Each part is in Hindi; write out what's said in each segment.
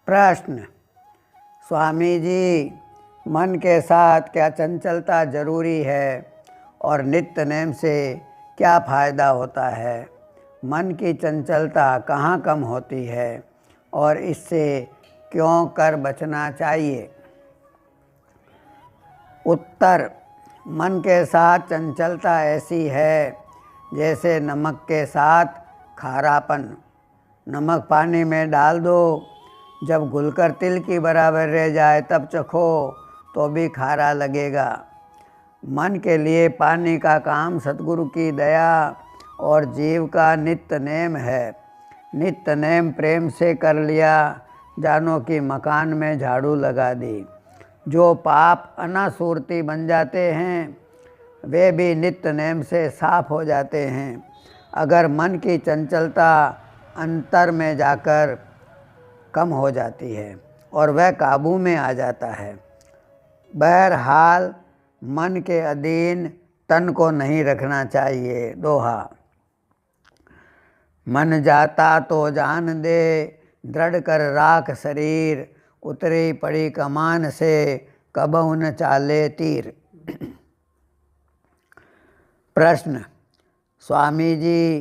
प्रश्न। स्वामी जी, मन के साथ क्या चंचलता जरूरी है और नित्य नेम से क्या फ़ायदा होता है? मन की चंचलता कहाँ कम होती है और इससे क्यों कर बचना चाहिए? उत्तर। मन के साथ चंचलता ऐसी है जैसे नमक के साथ खारापन। नमक पानी में डाल दो, जब घुलकर तिल की बराबर रह जाए तब चखो तो भी खारा लगेगा। मन के लिए पानी का काम सतगुरु की दया और जीव का नित्य नेम है। नित्य नेम प्रेम से कर लिया, जानो कि मकान में झाड़ू लगा दी। जो पाप अनासूरती बन जाते हैं वे भी नित्य नेम से साफ हो जाते हैं अगर मन की चंचलता अंतर में जाकर कम हो जाती है और वह काबू में आ जाता है। बहरहाल मन के अधीन तन को नहीं रखना चाहिए। दोहा। मन जाता तो जान दे, दृढ़ कर राख शरीर। उतरी पड़ी कमान से, कबहु न चाले तीर। प्रश्न। स्वामी जी,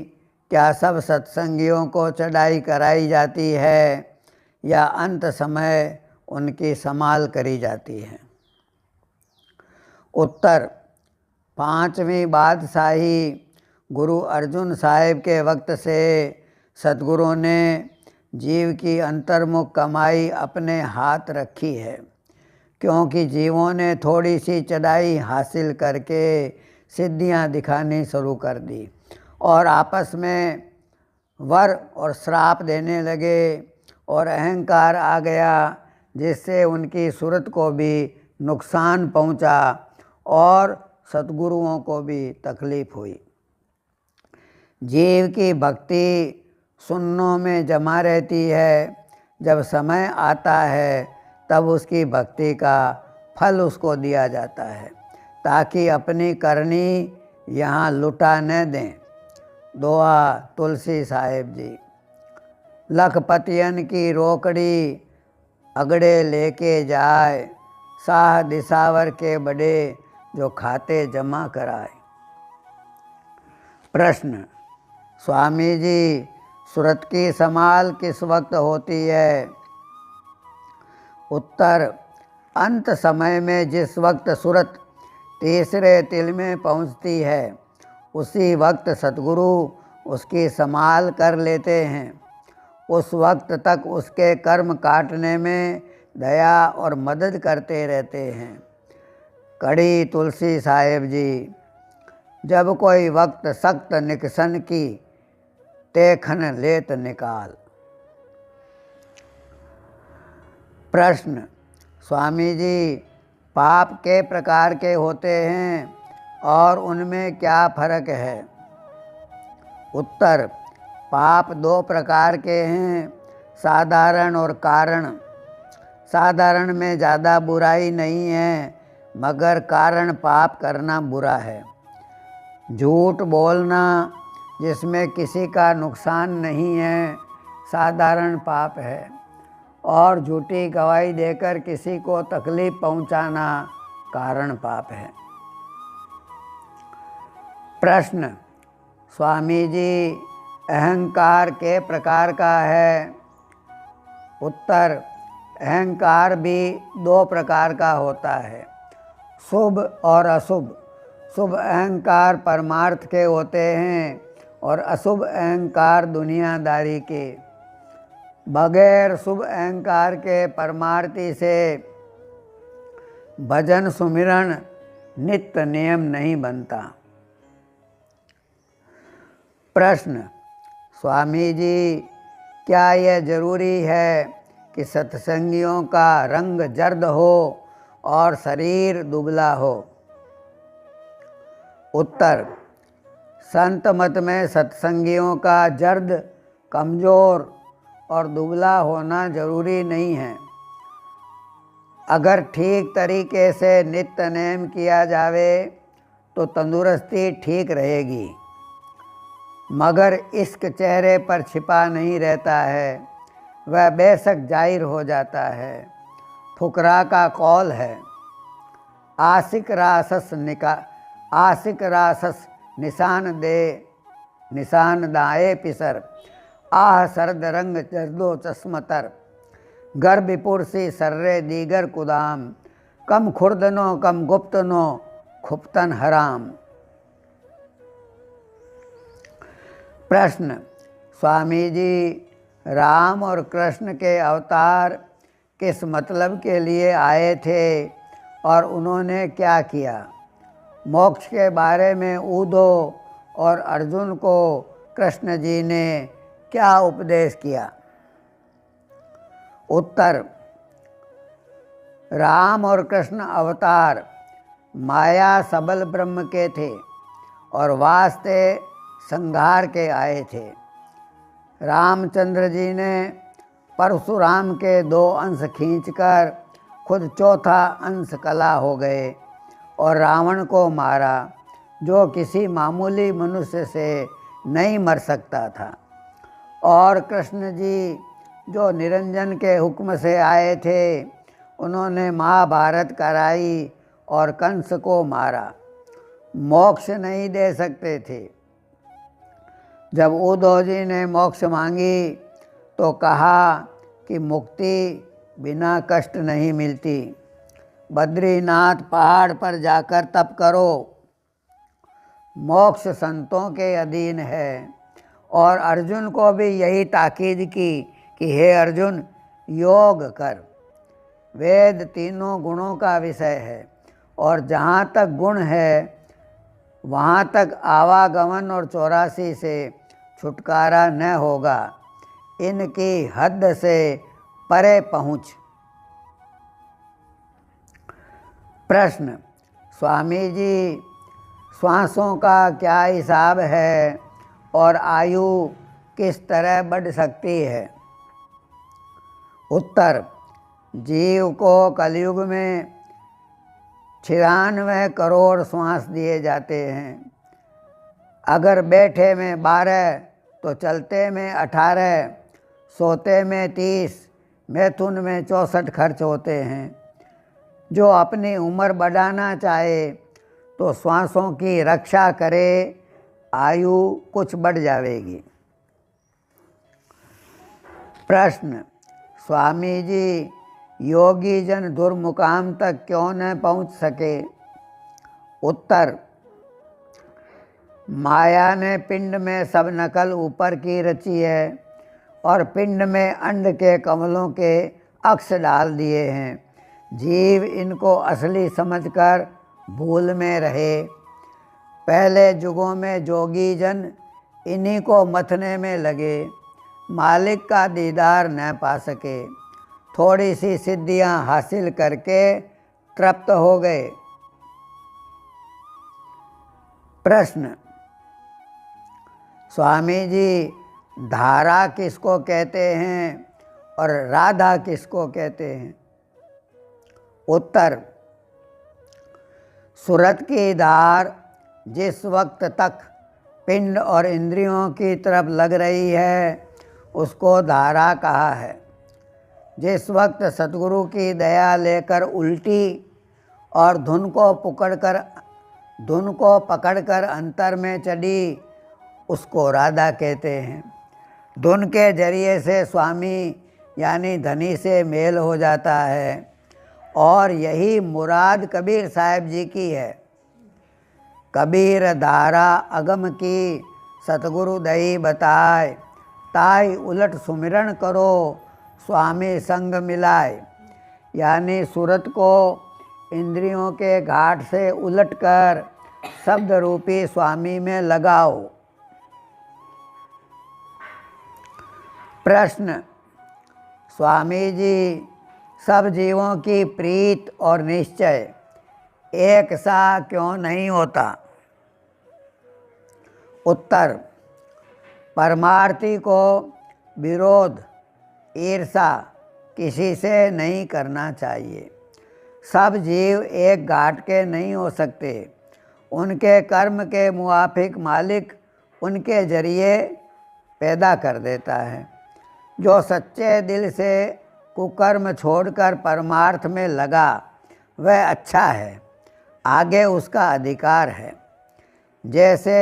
क्या सब सत्संगियों को चढ़ाई कराई जाती है या अंत समय उनकी संभाल करी जाती है? उत्तर। 5वीं बादशाही गुरु अर्जुन साहिब के वक्त से सतगुरु ने जीव की अंतर्मुख कमाई अपने हाथ रखी है, क्योंकि जीवों ने थोड़ी सी चढ़ाई हासिल करके सिद्धियां दिखानी शुरू कर दी और आपस में वर और श्राप देने लगे और अहंकार आ गया, जिससे उनकी सूरत को भी नुकसान पहुंचा और सतगुरुओं को भी तकलीफ हुई। जीव की भक्ति सुन्नों में जमा रहती है। जब समय आता है तब उसकी भक्ति का फल उसको दिया जाता है, ताकि अपनी करनी यहाँ लुटा न दें। दोहा तुलसी साहिब जी। लखपतियन की रोकड़ी अगड़े लेके जाए, साह दिसावर के बड़े जो खाते जमा कराए। प्रश्न। स्वामी जी, सूरत की संभाल किस वक्त होती है? उत्तर। अंत समय में जिस वक्त सूरत तीसरे तिल में पहुंचती है उसी वक्त सतगुरु उसकी संभाल कर लेते हैं। उस वक्त तक उसके कर्म काटने में दया और मदद करते रहते हैं। कड़ी तुलसी साहिब जी। जब कोई वक्त सख्त निकसन की, तेखन लेत निकाल। प्रश्न। स्वामी जी, पाप के प्रकार के होते हैं और उनमें क्या फर्क है? उत्तर। पाप 2 प्रकार के हैं, साधारण और कारण। साधारण में ज़्यादा बुराई नहीं है, मगर कारण पाप करना बुरा है। झूठ बोलना जिसमें किसी का नुकसान नहीं है साधारण पाप है, और झूठी गवाही देकर किसी को तकलीफ पहुंचाना कारण पाप है। प्रश्न। स्वामी जी, अहंकार के प्रकार का है? उत्तर। अहंकार भी 2 प्रकार का होता है, शुभ और अशुभ। शुभ अहंकार परमार्थ के होते हैं और अशुभ अहंकार दुनियादारी के। बगैर शुभ अहंकार के परमार्थी से भजन सुमिरन नित्य नियम नहीं बनता। प्रश्न। स्वामी जी, क्या यह जरूरी है कि सत्संगियों का रंग जर्द हो और शरीर दुबला हो? उत्तर। संत मत में सत्संगियों का जर्द, कमज़ोर और दुबला होना जरूरी नहीं है। अगर ठीक तरीके से नित्य नेम किया जावे तो तंदुरुस्ती ठीक रहेगी, मगर इश्क चेहरे पर छिपा नहीं रहता है। वह बेशक जाहिर हो जाता है। फुकरा का कौल है, आशिक रासस निशान दाए पिसर, आह सर्द रंग जर्दो चश्मतर, गर विपुरसी सर्रे दीगर कुदाम, कम खुर्दनो कम गुप्तनो खुप्तन हराम। प्रश्न, स्वामी जी, राम और कृष्ण के अवतार किस मतलब के लिए आए थे और उन्होंने क्या किया? मोक्ष के बारे में उद्धव और अर्जुन को कृष्ण जी ने क्या उपदेश किया? उत्तर, राम और कृष्ण अवतार माया सबल ब्रह्म के थे और वास्ते संहार के आए थे। रामचंद्र जी ने परशुराम के 2 अंश खींचकर खुद चौथा अंश कला हो गए और रावण को मारा, जो किसी मामूली मनुष्य से नहीं मर सकता था। और कृष्ण जी जो निरंजन के हुक्म से आए थे, उन्होंने महाभारत कराई और कंस को मारा। मोक्ष नहीं दे सकते थे। जब उद्धव जी ने मोक्ष मांगी तो कहा कि मुक्ति बिना कष्ट नहीं मिलती, बद्रीनाथ पहाड़ पर जाकर तप करो। मोक्ष संतों के अधीन है। और अर्जुन को भी यही ताकीद की कि हे अर्जुन, योग कर। वेद तीनों गुणों का विषय है और जहाँ तक गुण है वहाँ तक आवागमन और 84 से छुटकारा न होगा। इनकी हद से परे पहुँच। प्रश्न, स्वामी जी, श्वासों का क्या हिसाब है और आयु किस तरह बढ़ सकती है? उत्तर, जीव को कलयुग में 96 करोड़ श्वास दिए जाते हैं। अगर बैठे में 12 तो चलते में 18, सोते में 30, मैथुन में 64 खर्च होते हैं। जो अपनी उम्र बढ़ाना चाहे तो श्वासों की रक्षा करे, आयु कुछ बढ़ जाएगी। प्रश्न, स्वामी जी, योगी जन दुर्मुकाम तक क्यों न पहुँच सके? उत्तर, माया ने पिंड में सब नकल ऊपर की रची है और पिंड में अंड के कमलों के अक्ष डाल दिए हैं। जीव इनको असली समझकर भूल में रहे। पहले युगों में जोगी जन इन्हीं को मथने में लगे, मालिक का दीदार न पा सके, थोड़ी सी सिद्धियां हासिल करके तृप्त हो गए। प्रश्न, स्वामी जी, धारा किसको कहते हैं और राधा किसको कहते हैं? उत्तर, सूरत की धार जिस वक्त तक पिंड और इंद्रियों की तरफ लग रही है उसको धारा कहा है। जिस वक्त सतगुरु की दया लेकर उल्टी और धुन को पकड़कर अंतर में चढ़ी उसको राधा कहते हैं। धुन के जरिए से स्वामी यानी धनी से मेल हो जाता है और यही मुराद कबीर साहब जी की है। कबीर धारा अगम की सतगुरु दई बताए, ताई उलट सुमिरन करो स्वामी संग मिलाए। यानी सूरत को इंद्रियों के घाट से उलटकर शब्द रूपी स्वामी में लगाओ। प्रश्न, स्वामी जी, सब जीवों की प्रीत और निश्चय एक सा क्यों नहीं होता? उत्तर, परमार्थी को विरोध ईर्षा किसी से नहीं करना चाहिए। सब जीव एक घाट के नहीं हो सकते। उनके कर्म के मुआफिक मालिक उनके जरिए पैदा कर देता है। जो सच्चे दिल से कुकर्म छोड़कर परमार्थ में लगा वह अच्छा है, आगे उसका अधिकार है। जैसे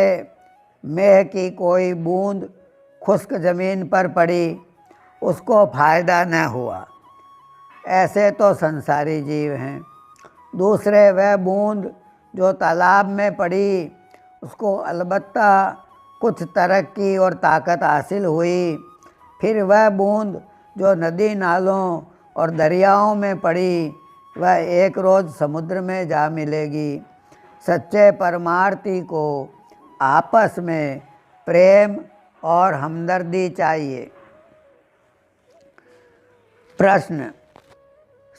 मेह की कोई बूंद खुश्क ज़मीन पर पड़ी, उसको फायदा न हुआ, ऐसे तो संसारी जीव हैं। दूसरे वह बूंद जो तालाब में पड़ी, उसको अलबत्ता कुछ तरक्की और ताकत हासिल हुई। फिर वह बूंद जो नदी नालों और दरियाओं में पड़ी, वह एक रोज़ समुद्र में जा मिलेगी। सच्चे परमार्थी को आपस में प्रेम और हमदर्दी चाहिए। प्रश्न,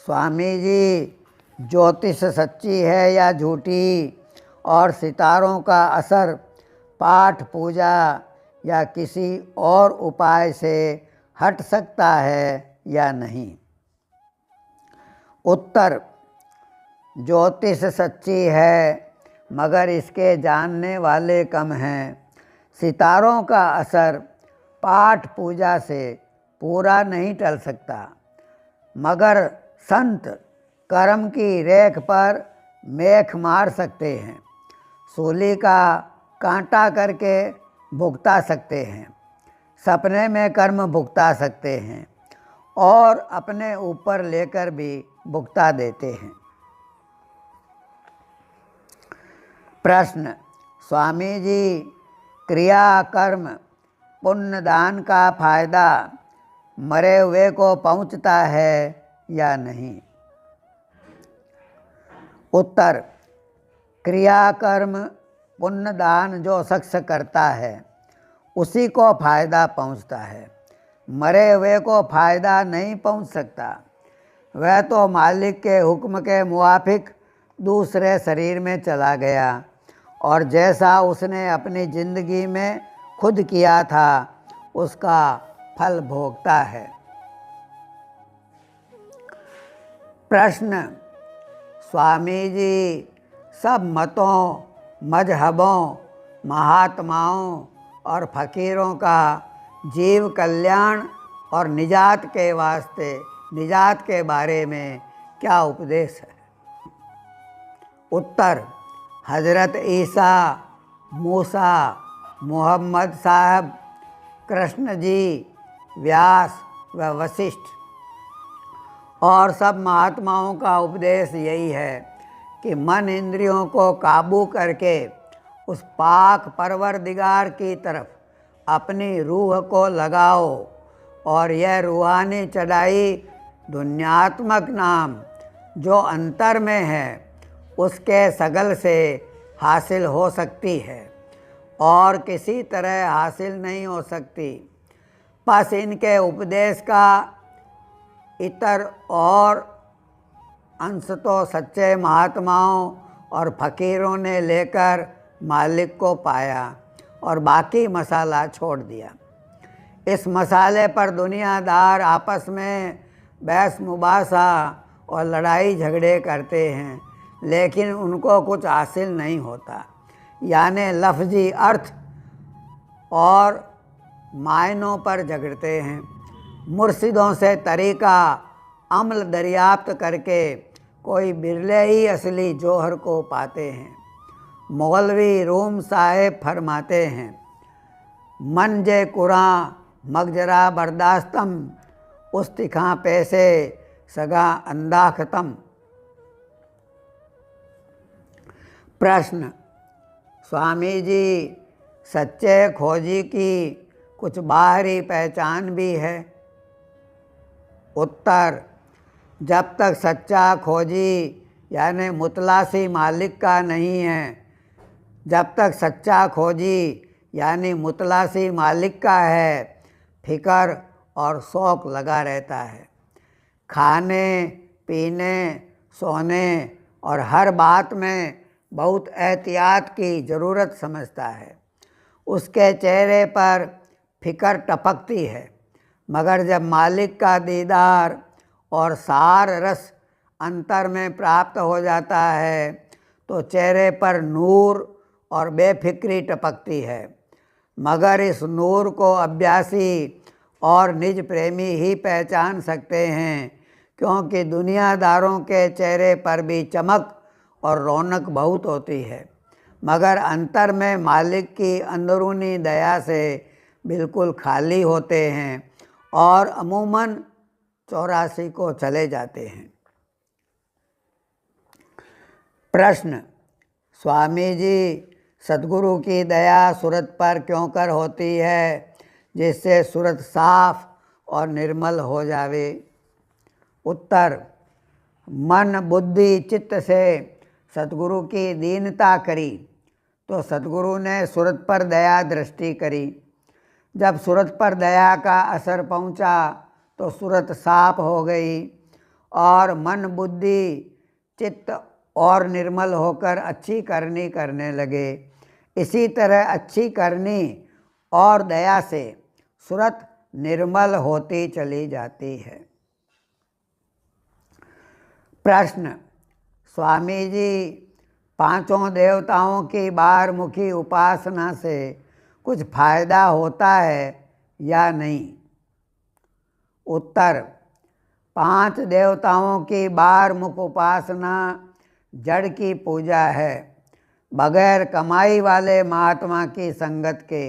स्वामी जी, ज्योतिष सच्ची है या झूठी, और सितारों का असर पाठ पूजा या किसी और उपाय से हट सकता है या नहीं? उत्तर, ज्योतिष सच्ची है, मगर इसके जानने वाले कम हैं। सितारों का असर पाठ पूजा से पूरा नहीं टल सकता, मगर संत कर्म की रेख पर मेख मार सकते हैं, सूली का कांटा करके भुगता सकते हैं, सपने में कर्म भुगता सकते हैं और अपने ऊपर लेकर भी भुगता देते हैं। प्रश्न, स्वामी जी, क्रिया कर्म पुण्य दान का फायदा मरे हुए को पहुंचता है या नहीं? उत्तर, क्रिया कर्म पुण्य दान जो शख्स करता है उसी को फायदा पहुंचता है, मरे हुए को फायदा नहीं पहुंच सकता। वह तो मालिक के हुक्म के मुवाफिक दूसरे शरीर में चला गया और जैसा उसने अपनी जिंदगी में खुद किया था उसका फल भोगता है। प्रश्न, स्वामी जी, सब मतों, मजहबों, महात्माओं और फकीरों का जीव कल्याण और निजात के वास्ते, निजात के बारे में क्या उपदेश है? उत्तर, हजरत ईसा, मूसा, मोहम्मद साहब, कृष्ण जी, व्यास व वशिष्ठ और सब महात्माओं का उपदेश यही है कि मन इंद्रियों को काबू करके उस पाक परवरदिगार की तरफ अपनी रूह को लगाओ और यह रूहानी चढ़ाई दुन्यात्मक नाम जो अंतर में है उसके सगल से हासिल हो सकती है और किसी तरह हासिल नहीं हो सकती। बस इनके उपदेश का इतर और अंश तो सच्चे महात्माओं और फकीरों ने लेकर मालिक को पाया और बाकी मसाला छोड़ दिया। इस मसाले पर दुनियादार आपस में बहस मुबासा और लड़ाई झगड़े करते हैं, लेकिन उनको कुछ हासिल नहीं होता, यानी लफ्जी अर्थ और मायनों पर झगड़ते हैं। मुर्शिदों से तरीका अमल दरियाफ्त करके कोई बिरले ही असली जौहर को पाते हैं। मौलवी रूम साहेब फरमाते हैं, मन जे कुरां मगजरा बर्दाश्तम, उस तिखा पैसे सगा अंधा खत्म। प्रश्न, स्वामी जी, सच्चे खोजी की कुछ बाहरी पहचान भी है? उत्तर, जब तक सच्चा खोजी यानी मुतलासी मालिक का नहीं है, जब तक सच्चा खोजी यानी मुतलासी मालिक का है, फिक्र और शौक़ लगा रहता है। खाने पीने सोने और हर बात में बहुत एहतियात की ज़रूरत समझता है। उसके चेहरे पर फिक्र टपकती है, मगर जब मालिक का दीदार और सार रस अंतर में प्राप्त हो जाता है तो चेहरे पर नूर और बेफिक्री टपकती है। मगर इस नूर को अभ्यासी और निज प्रेमी ही पहचान सकते हैं, क्योंकि दुनियादारों के चेहरे पर भी चमक और रौनक बहुत होती है, मगर अंतर में मालिक की अंदरूनी दया से बिल्कुल खाली होते हैं और अमूमन 84 को चले जाते हैं। प्रश्न: स्वामी जी, सद्गुरु की दया सूरत पर क्यों कर होती है, जिससे सूरत साफ और निर्मल हो जावे? उत्तर: मन बुद्धि चित्त से सद्गुरु की दीनता करी तो सद्गुरु ने सूरत पर दया दृष्टि करी। जब सूरत पर दया का असर पहुंचा तो सूरत साफ हो गई और मन बुद्धि चित्त और निर्मल होकर अच्छी करनी करने लगे। इसी तरह अच्छी करनी और दया से सूरत निर्मल होती चली जाती है। प्रश्न: स्वामी जी, पांचों देवताओं की बारमुखी उपासना से कुछ फायदा होता है या नहीं? उत्तर: 5 देवताओं की बारमुख उपासना जड़ की पूजा है। बगैर कमाई वाले महात्मा की संगत के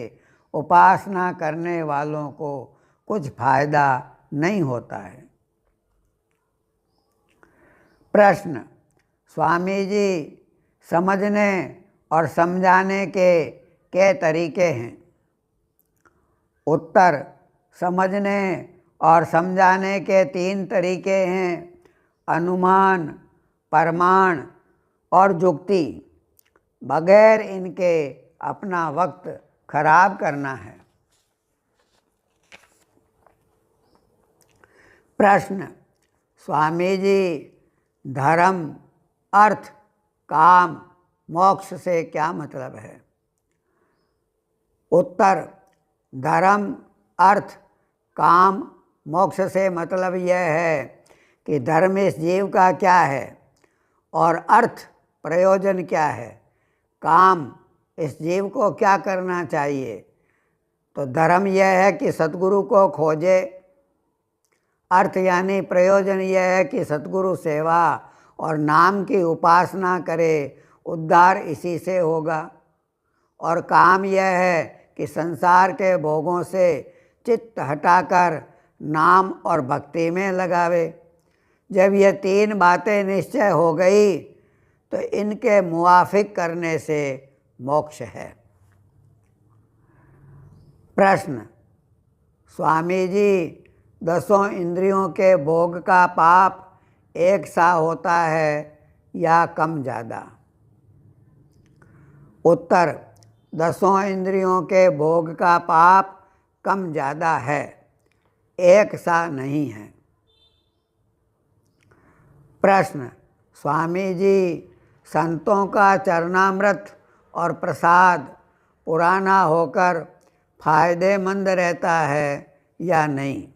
उपासना करने वालों को कुछ फायदा नहीं होता है। प्रश्न: स्वामी जी, समझने और समझाने के तरीके हैं? उत्तर: समझने और समझाने के 3 तरीके हैं: अनुमान, प्रमाण और जुक्ति। बगैर इनके अपना वक्त खराब करना है। प्रश्न: स्वामी जी, धर्म, अर्थ, काम, मोक्ष से क्या मतलब है? उत्तर: धर्म, अर्थ, काम, मोक्ष से मतलब यह है कि धर्म इस जीव का क्या है और अर्थ प्रयोजन क्या है, काम इस जीव को क्या करना चाहिए। तो धर्म यह है कि सद्गुरु को खोजे, अर्थ यानी प्रयोजन यह है कि सद्गुरु सेवा और नाम की उपासना करे, उद्धार इसी से होगा। और काम यह है कि संसार के भोगों से चित्त हटाकर नाम और भक्ति में लगावे। जब ये 3 बातें निश्चय हो गई तो इनके मुवाफिक करने से मोक्ष है। प्रश्न: स्वामी जी, 10 इंद्रियों के भोग का पाप एक सा होता है या कम ज़्यादा? उत्तर: 10 इंद्रियों के भोग का पाप कम ज़्यादा है, एक सा नहीं है। प्रश्न: स्वामी जी, संतों का चरणामृत और प्रसाद पुराना होकर फायदेमंद रहता है या नहीं?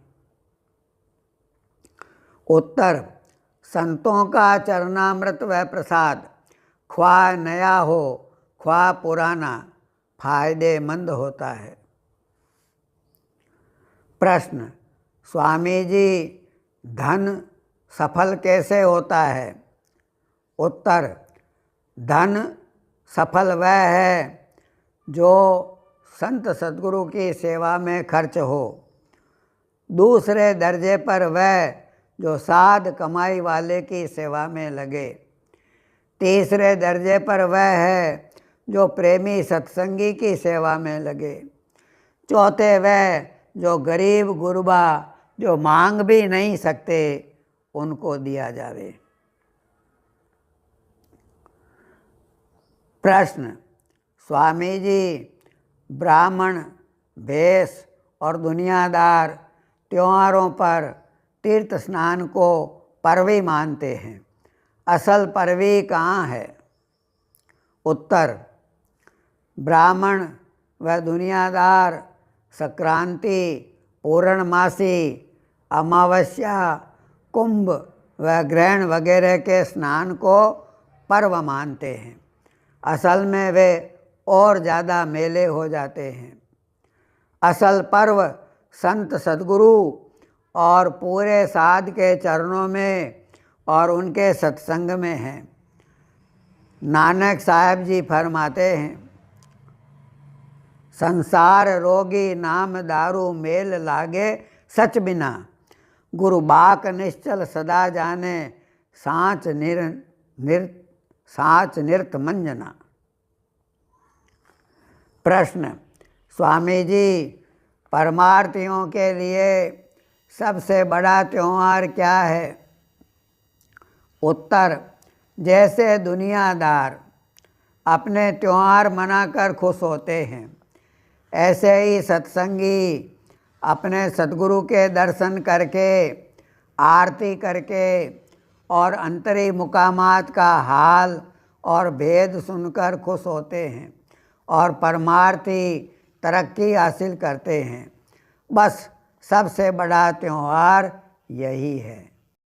उत्तर: संतों का चरणामृत व प्रसाद ख्वाह नया हो ख्वाह पुराना फायदेमंद होता है। प्रश्न: स्वामी जी, धन सफल कैसे होता है? उत्तर: धन सफल वह है जो संत सद्गुरु की सेवा में खर्च हो। दूसरे दर्जे पर वह जो साध कमाई वाले की सेवा में लगे। तीसरे दर्जे पर वह है जो प्रेमी सत्संगी की सेवा में लगे। चौथे वह जो गरीब गुरबा जो मांग भी नहीं सकते उनको दिया जावे। प्रश्न: स्वामी जी, ब्राह्मण, भेष और दुनियादार त्योहारों पर तीर्थ स्नान को पर्वी मानते हैं। असल पर्वी कहाँ है? उत्तर: ब्राह्मण व दुनियादार संक्रांति, पूर्णमासी, अमावस्या, कुंभ व ग्रहण वगैरह के स्नान को पर्व मानते हैं। असल में वे और ज़्यादा मेले हो जाते हैं। असल पर्व संत सद्गुरु और पूरे साध के चरणों में और उनके सत्संग में है। नानक साहब जी फरमाते हैं, संसार रोगी नाम दारू मेल लागे सच बिना, गुरु बाक निश्चल सदा जाने साच निर्त मंजना। प्रश्न, स्वामी जी परमार्थियों के लिए सबसे बड़ा त्यौहार क्या है? उत्तर, जैसे दुनियादार अपने त्यौहार मनाकर खुश होते हैं, ऐसे ही सत्संगी अपने सद्गुरु के दर्शन करके, आरती करके और अंतरी मुकामात का हाल और भेद सुनकर खुश होते हैं और परमार्थी तरक्की हासिल करते हैं। बस सबसे बड़ा त्यौहार यही है।